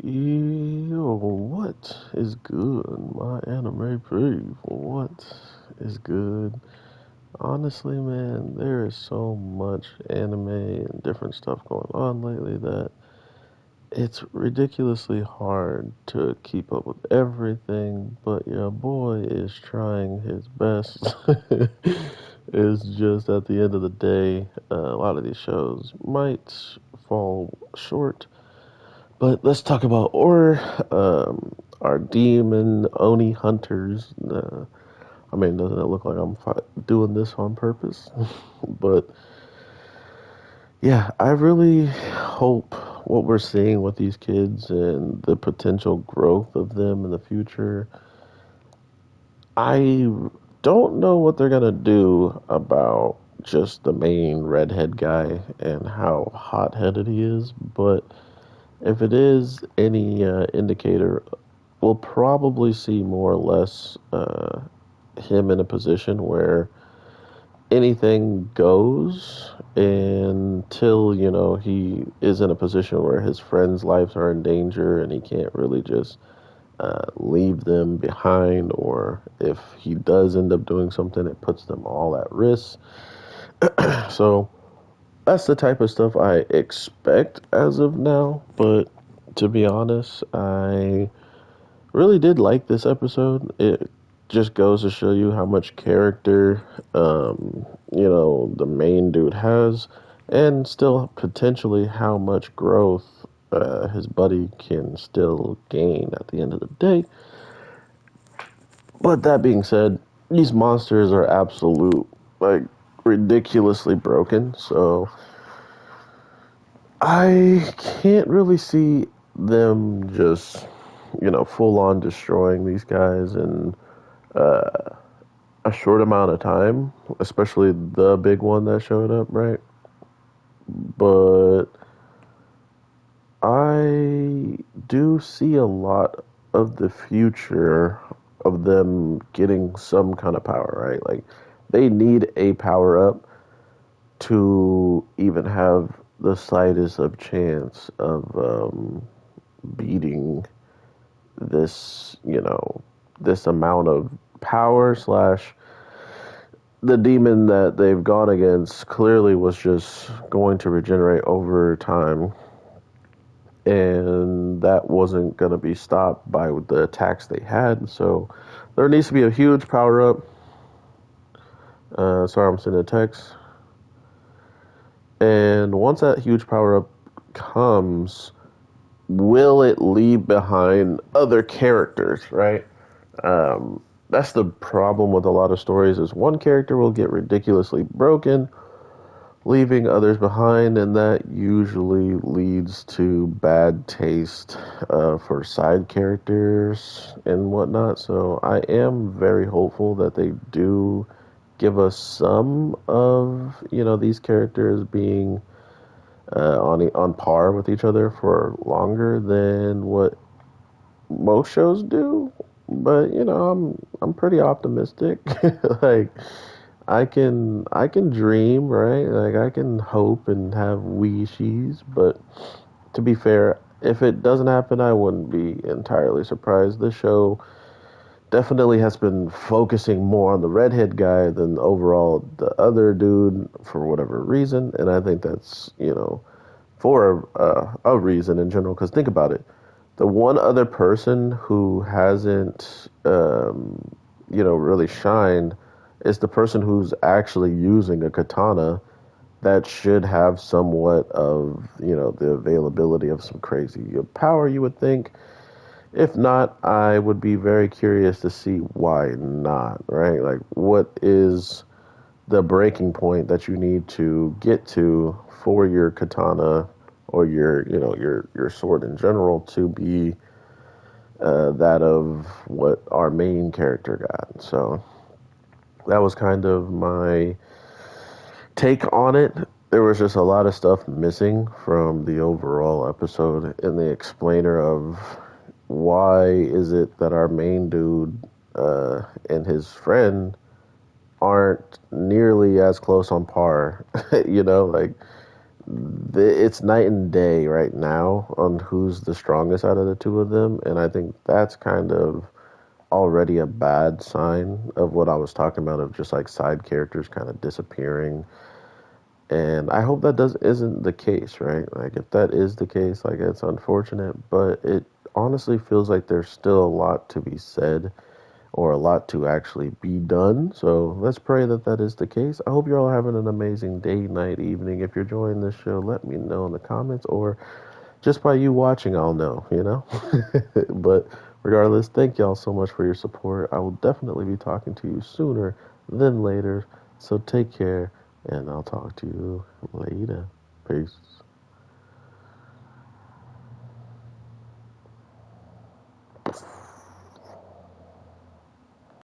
Yo, what is good? My anime brief. What is good? Honestly, man, there is so much anime and different stuff going on lately that it's ridiculously hard to keep up with everything, but your boy is trying his best. It's just at the end of the day, a lot of these shows might fall short, but let's talk about our demon Oni hunters. Doesn't it look like I'm doing this on purpose? But yeah, I really hope what we're seeing with these kids and the potential growth of them in the future. I don't know what they're gonna do about just the main redhead guy and how hot-headed he is, but if it is any indicator, we'll probably see more or less him in a position where anything goes until, he is in a position where his friends' lives are in danger and he can't really just leave them behind, or if he does end up doing something, it puts them all at risk. So that's the type of stuff I expect as of now, but to be honest, I really did like this episode. It just goes to show you how much character, the main dude has, and still potentially how much growth his buddy can still gain at the end of the day. But that being said, these monsters are absolute, like, ridiculously broken, so I can't really see them just, full on destroying these guys in a short amount of time, especially the big one that showed up, right? But I do see a lot of the future of them getting some kind of power, right? Like, they need a power up to even have the slightest of chance of beating this, this amount of power slash the demon that they've gone against clearly was just going to regenerate over time, and that wasn't going to be stopped by the attacks they had. So there needs to be a huge power up. Sorry, I'm sending a text. And once that huge power up comes, will it leave behind other characters, right? That's the problem with a lot of stories is one character will get ridiculously broken, leaving others behind, and that usually leads to bad taste for side characters and whatnot. So I am very hopeful that they do give us some of these characters being on par with each other for longer than what most shows do. But I'm pretty optimistic. Like, I can dream, right? Like, I can hope and have wishes, but to be fair, if it doesn't happen, I wouldn't be entirely surprised. The show definitely has been focusing more on the redhead guy than overall the other dude for whatever reason, and I think that's for a reason in general. Because think about it, the one other person who hasn't really shined is the person who's actually using a katana that should have somewhat of the availability of some crazy power, you would think. If not, I would be very curious to see why not, right? Like, what is the breaking point that you need to get to for your katana or your sword in general to be that of what our main character got. So that was kind of my take on it. There was just a lot of stuff missing from the overall episode in the explainer of why is it that our main dude and his friend aren't nearly as close on par. Like, it's night and day right now on who's the strongest out of the two of them, and I think that's kind of already a bad sign of what I was talking about of just like side characters kind of disappearing. And I hope that does isn't the case, right? Like if that is the case, like it's unfortunate, but it honestly feels like there's still a lot to be said or a lot to actually be done. So let's pray that that is the case. I hope you're all having an amazing day, night, evening. If you're enjoying this show, let me know in the comments or just by you watching, I'll know, you know? But regardless, thank y'all so much for your support. I will definitely be talking to you sooner than later. So take care, and I'll talk to you later. Peace.